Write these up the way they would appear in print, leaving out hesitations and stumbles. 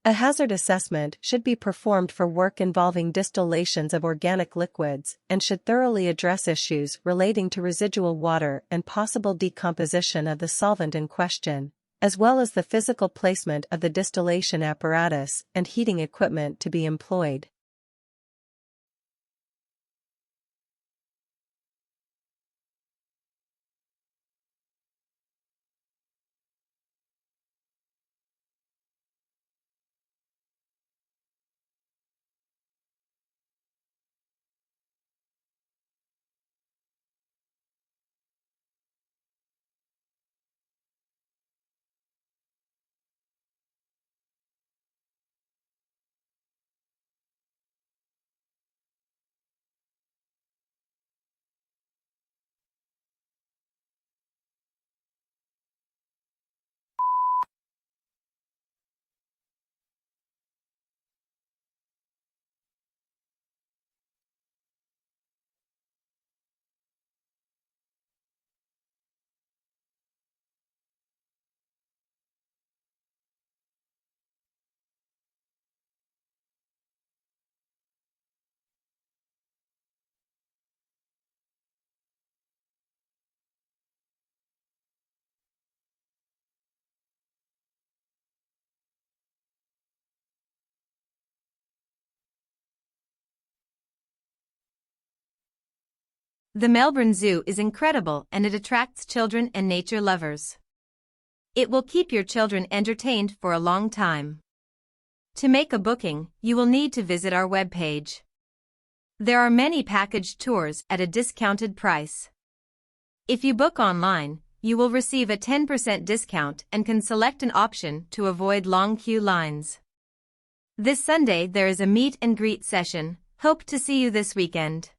A hazard assessment should be performed for work involving distillations of organic liquids and should thoroughly address issues relating to residual water and possible decomposition of the solvent in question, as well as the physical placement of the distillation apparatus and heating equipment to be employed. The Melbourne Zoo is incredible and it attracts children and nature lovers. It will keep your children entertained for a long time. To make a booking, you will need to visit our webpage. There are many packaged tours at a discounted price. If you book online, you will receive a 10% discount and can select an option to avoid long queue lines. This Sunday there is a meet and greet session. Hope to see you this weekend.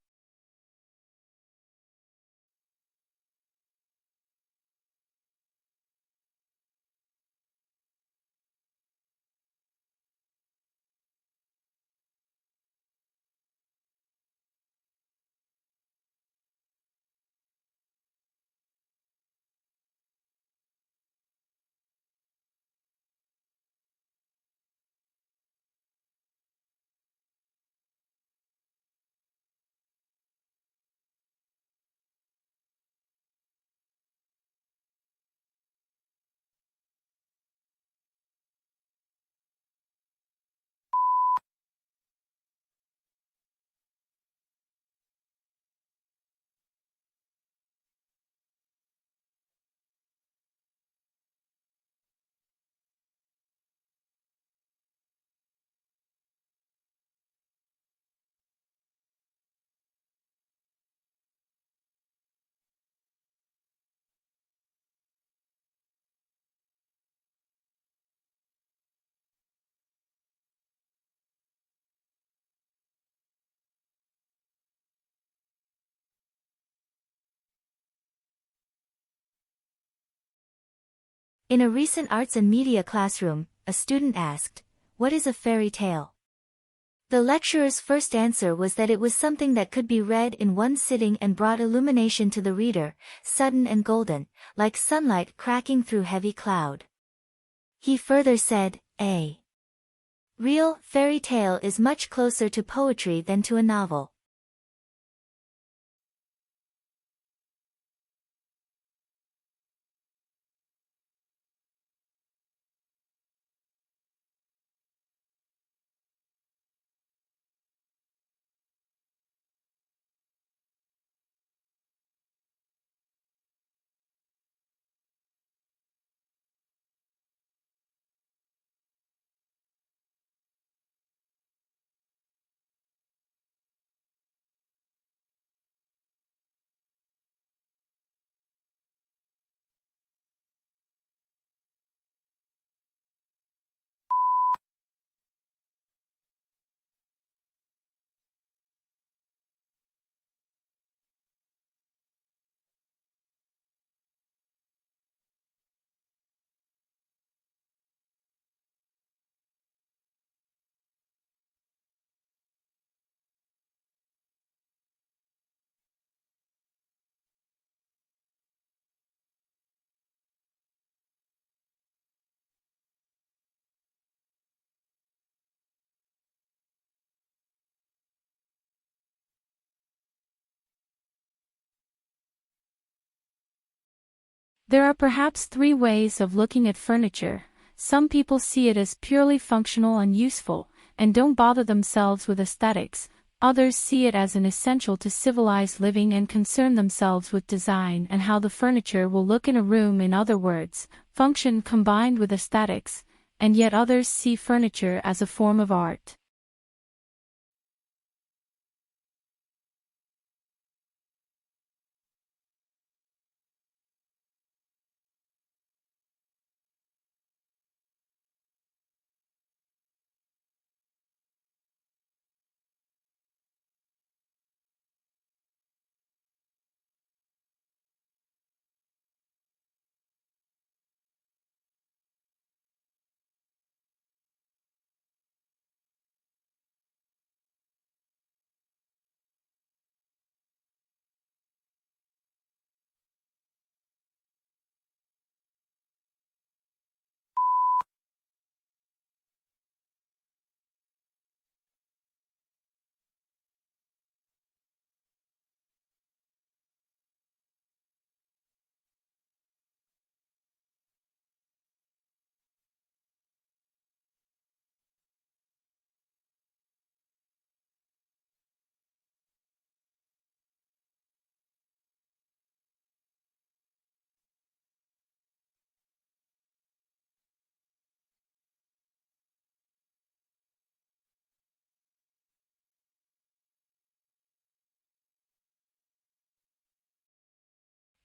In a recent arts and media classroom, a student asked, "What is a fairy tale?" The lecturer's first answer was that it was something that could be read in one sitting and brought illumination to the reader, sudden and golden, like sunlight cracking through heavy cloud. He further said, "A real fairy tale is much closer to poetry than to a novel." There are perhaps three ways of looking at furniture. Some people see it as purely functional and useful, and don't bother themselves with aesthetics. Others see it as an essential to civilized living and concern themselves with design and how the furniture will look in a room. In other words, function combined with aesthetics, and yet others see furniture as a form of art.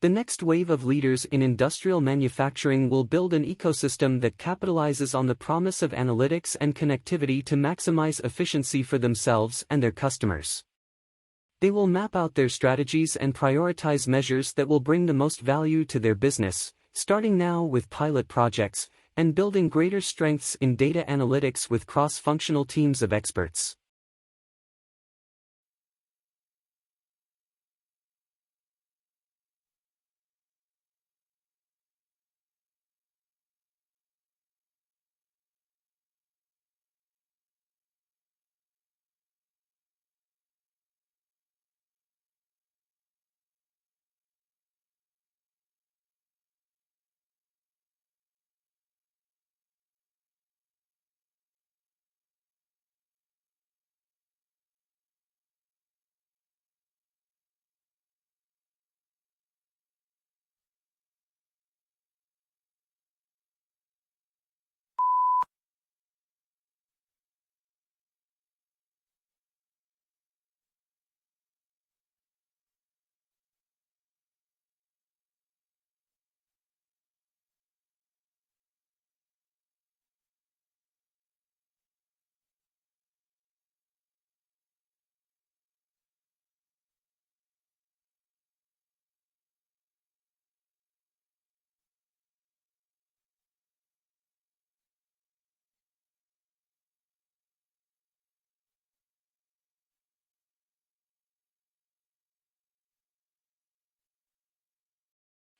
The next wave of leaders in industrial manufacturing will build an ecosystem that capitalizes on the promise of analytics and connectivity to maximize efficiency for themselves and their customers. They will map out their strategies and prioritize measures that will bring the most value to their business, starting now with pilot projects, and building greater strengths in data analytics with cross-functional teams of experts.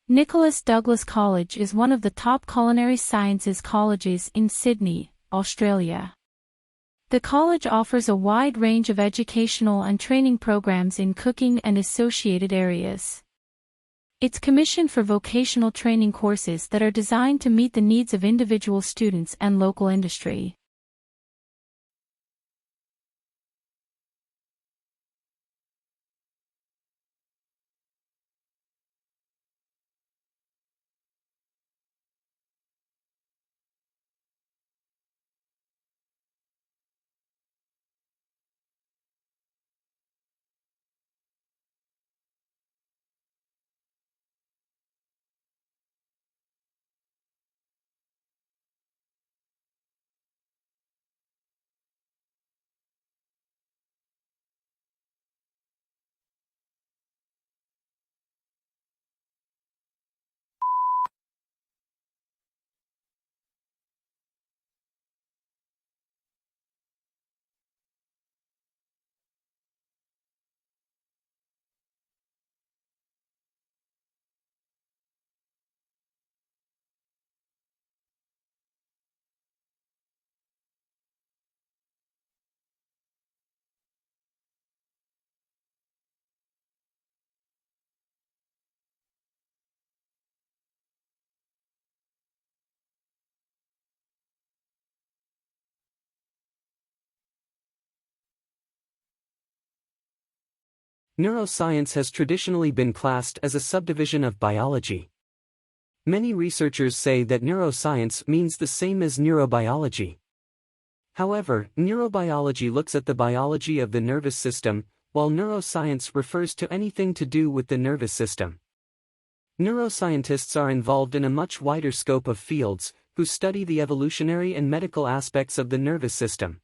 Nicholas Douglas College is one of the top culinary sciences colleges in Sydney, Australia. The college offers a wide range of educational and training programs in cooking and associated areas. It's commissioned for vocational training courses that are designed to meet the needs of individual students and local industry. Neuroscience has traditionally been classed as a subdivision of biology. Many researchers say that neuroscience means the same as neurobiology. However, neurobiology looks at the biology of the nervous system, while neuroscience refers to anything to do with the nervous system. Neuroscientists are involved in a much wider scope of fields, who study the evolutionary and medical aspects of the nervous system.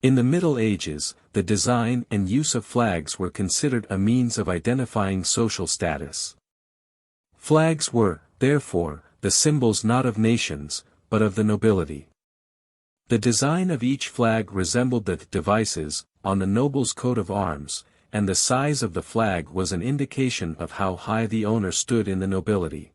In the Middle Ages, the design and use of flags were considered a means of identifying social status. Flags were, therefore, the symbols not of nations, but of the nobility. The design of each flag resembled the devices on the noble's coat of arms, and the size of the flag was an indication of how high the owner stood in the nobility.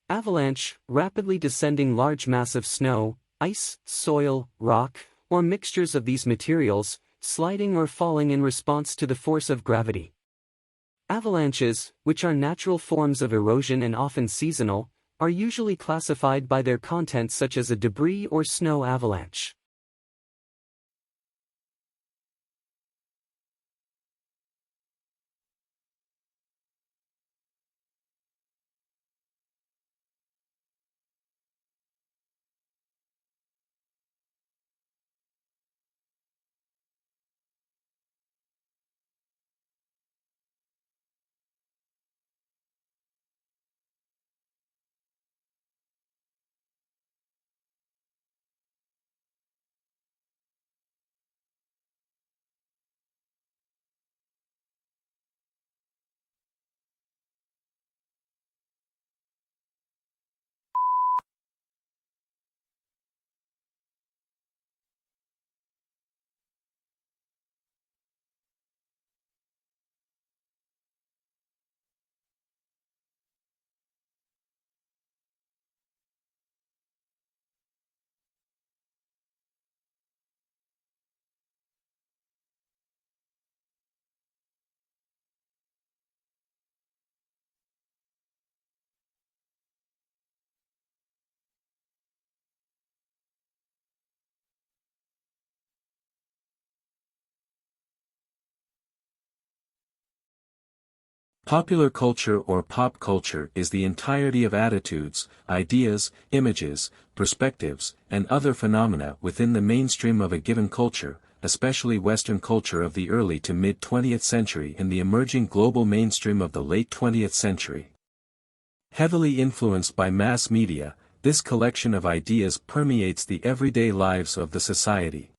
Avalanche, rapidly descending large mass of snow, ice, soil, rock, or mixtures of these materials, sliding or falling in response to the force of gravity. Avalanches, which are natural forms of erosion and often seasonal, are usually classified by their content such as a debris or snow avalanche. Popular culture or pop culture is the entirety of attitudes, ideas, images, perspectives, and other phenomena within the mainstream of a given culture, especially Western culture of the early to mid-20th century and the emerging global mainstream of the late 20th century. Heavily influenced by mass media, this collection of ideas permeates the everyday lives of the society.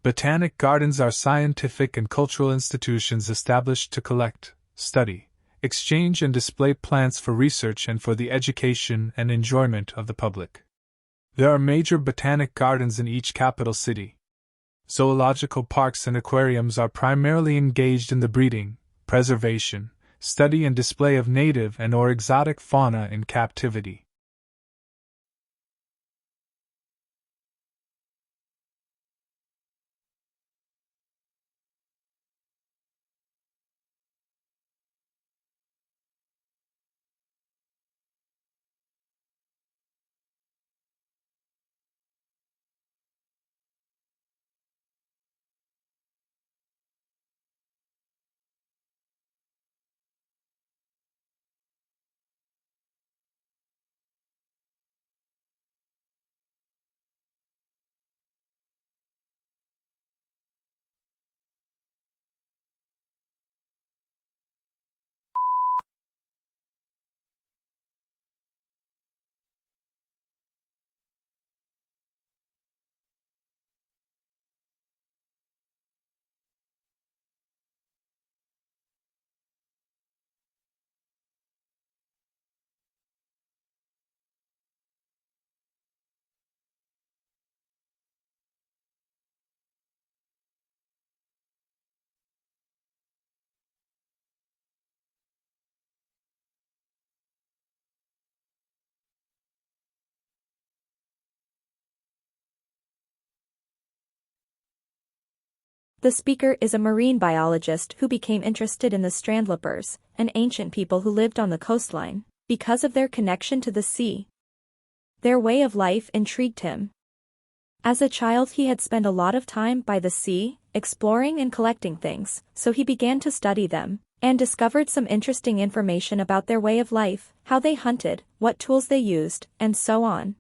Botanic gardens are scientific and cultural institutions established to collect, study, exchange and display plants for research and for the education and enjoyment of the public. There are major botanic gardens in each capital city. Zoological parks and aquariums are primarily engaged in the breeding, preservation, study and display of native and or exotic fauna in captivity. The speaker is a marine biologist who became interested in the strandloopers, an ancient people who lived on the coastline, because of their connection to the sea. Their way of life intrigued him. As a child he had spent a lot of time by the sea, exploring and collecting things, so he began to study them, and discovered some interesting information about their way of life, how they hunted, what tools they used, and so on.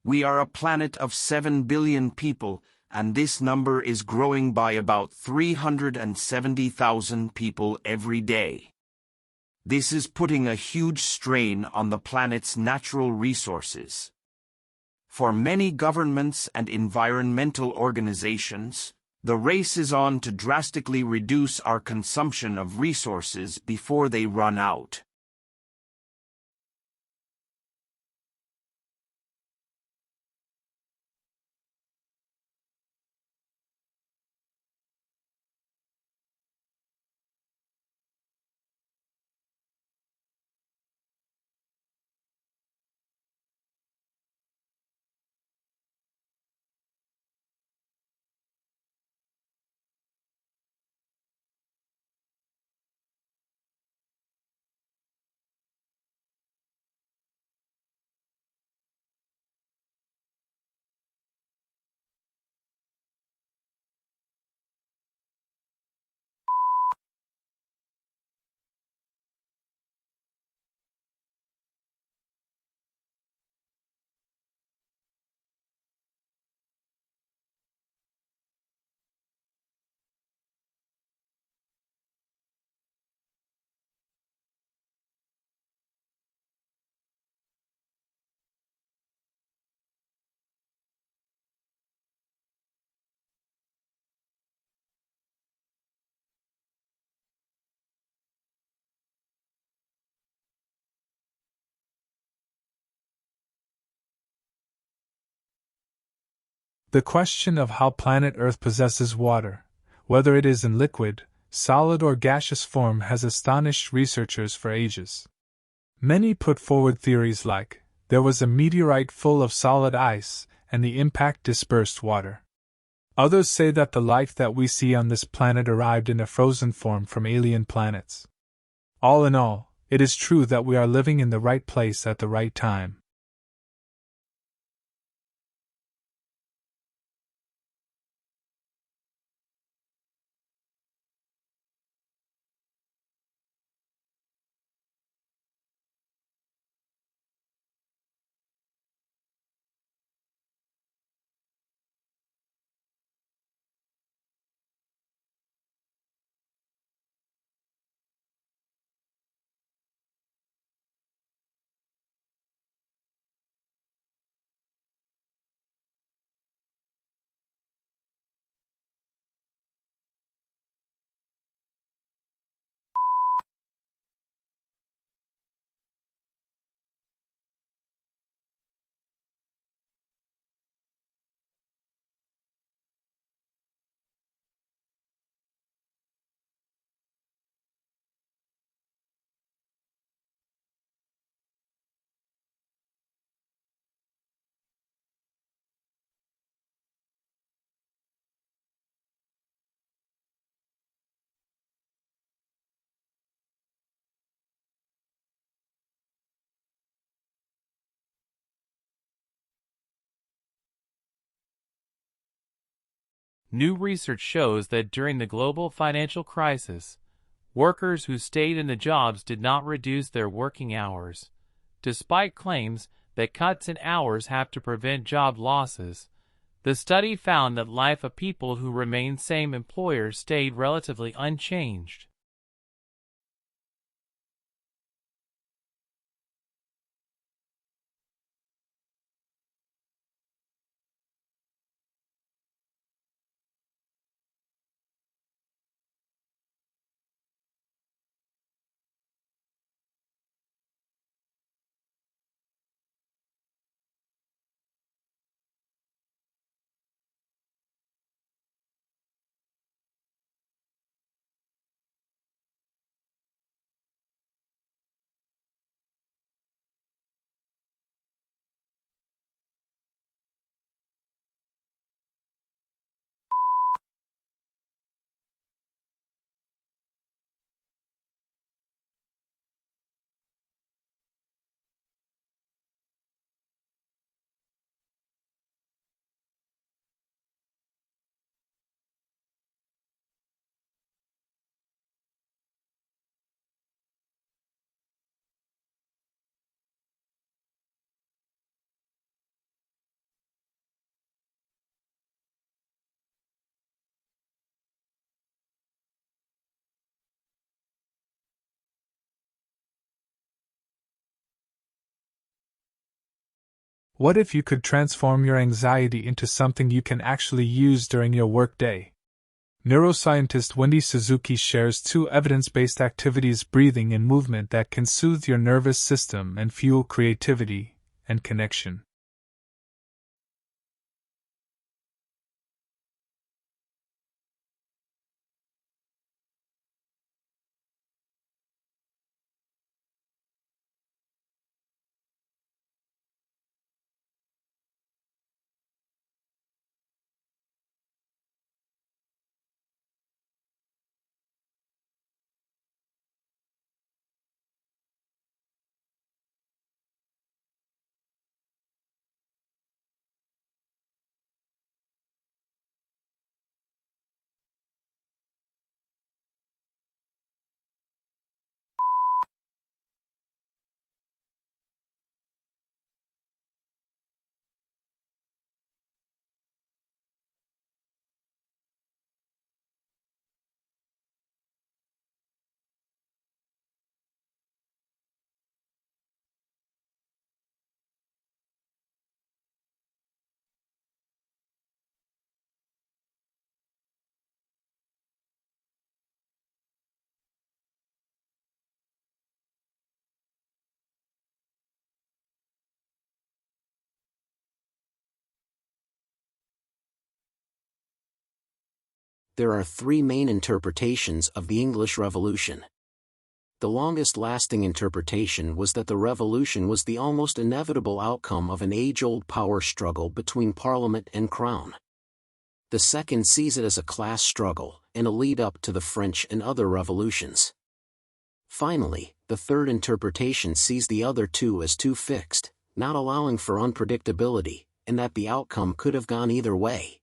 We are a planet of 7 billion people, and this number is growing by about 370,000 people every day. This is putting a huge strain on the planet's natural resources. For many governments and environmental organizations, the race is on to drastically reduce our consumption of resources before they run out. The question of how planet Earth possesses water, whether it is in liquid, solid, or gaseous form, has astonished researchers for ages. Many put forward theories like, there was a meteorite full of solid ice, and the impact dispersed water. Others say that the life that we see on this planet arrived in a frozen form from alien planets. All in all, it is true that we are living in the right place at the right time. New research shows that during the global financial crisis, workers who stayed in the jobs did not reduce their working hours. Despite claims that cuts in hours have to prevent job losses, the study found that life of people who remained same employers stayed relatively unchanged. What if you could transform your anxiety into something you can actually use during your workday? Neuroscientist Wendy Suzuki shares 2 evidence-based activities: breathing and movement, that can soothe your nervous system and fuel creativity and connection. There are 3 main interpretations of the English Revolution. The longest-lasting interpretation was that the revolution was the almost inevitable outcome of an age-old power struggle between Parliament and Crown. The second sees it as a class struggle, and a lead-up to the French and other revolutions. Finally, the third interpretation sees the other 2 as too fixed, not allowing for unpredictability, and that the outcome could have gone either way.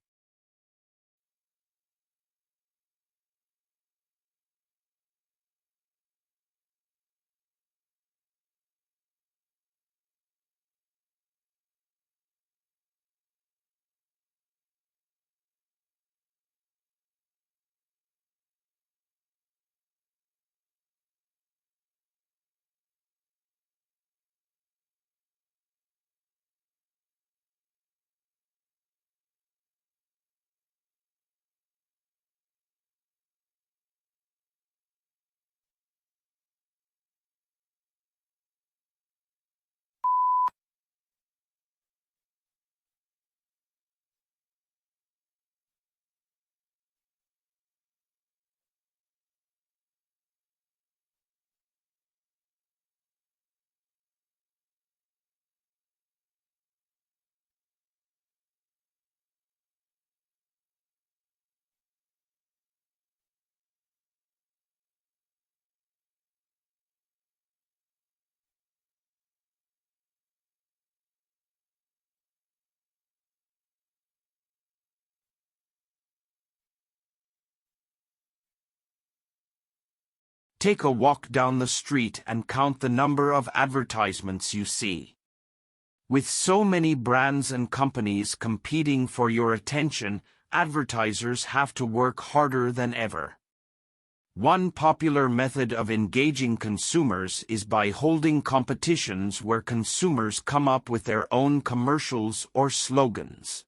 Take a walk down the street and count the number of advertisements you see. With so many brands and companies competing for your attention, advertisers have to work harder than ever. One popular method of engaging consumers is by holding competitions where consumers come up with their own commercials or slogans.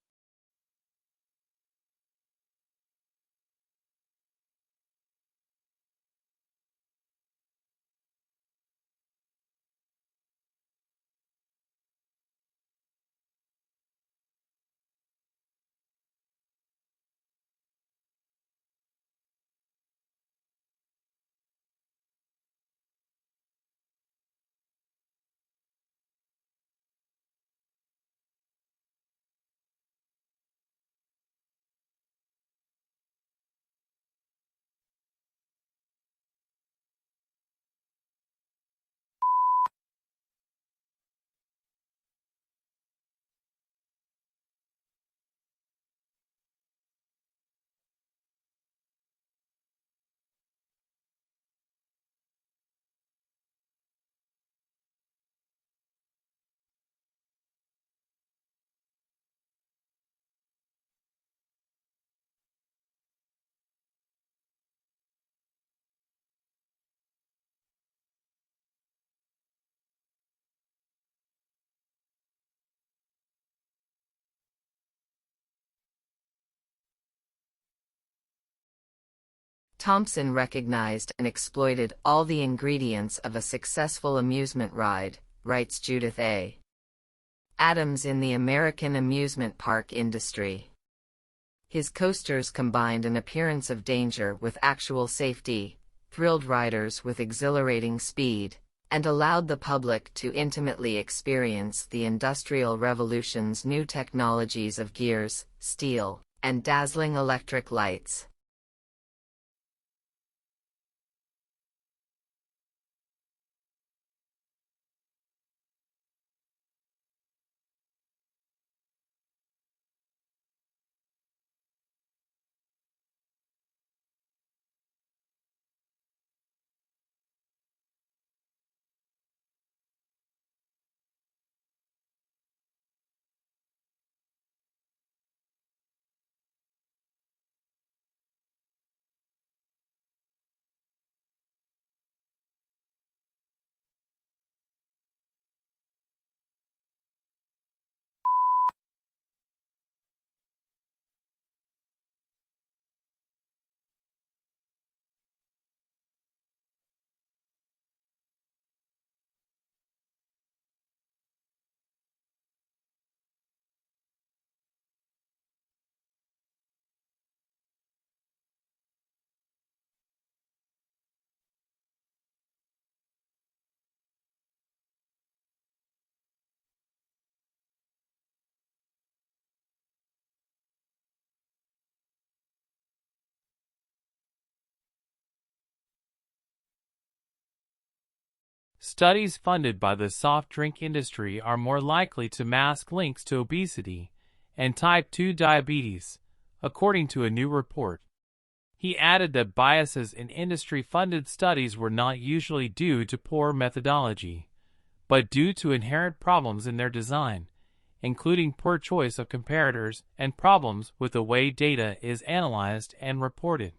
Thompson recognized and exploited all the ingredients of a successful amusement ride, writes Judith A. Adams in the American amusement park industry. His coasters combined an appearance of danger with actual safety, thrilled riders with exhilarating speed, and allowed the public to intimately experience the Industrial Revolution's new technologies of gears, steel, and dazzling electric lights. Studies funded by the soft drink industry are more likely to mask links to obesity and type 2 diabetes, according to a new report. He added that biases in industry-funded studies were not usually due to poor methodology, but due to inherent problems in their design, including poor choice of comparators and problems with the way data is analyzed and reported.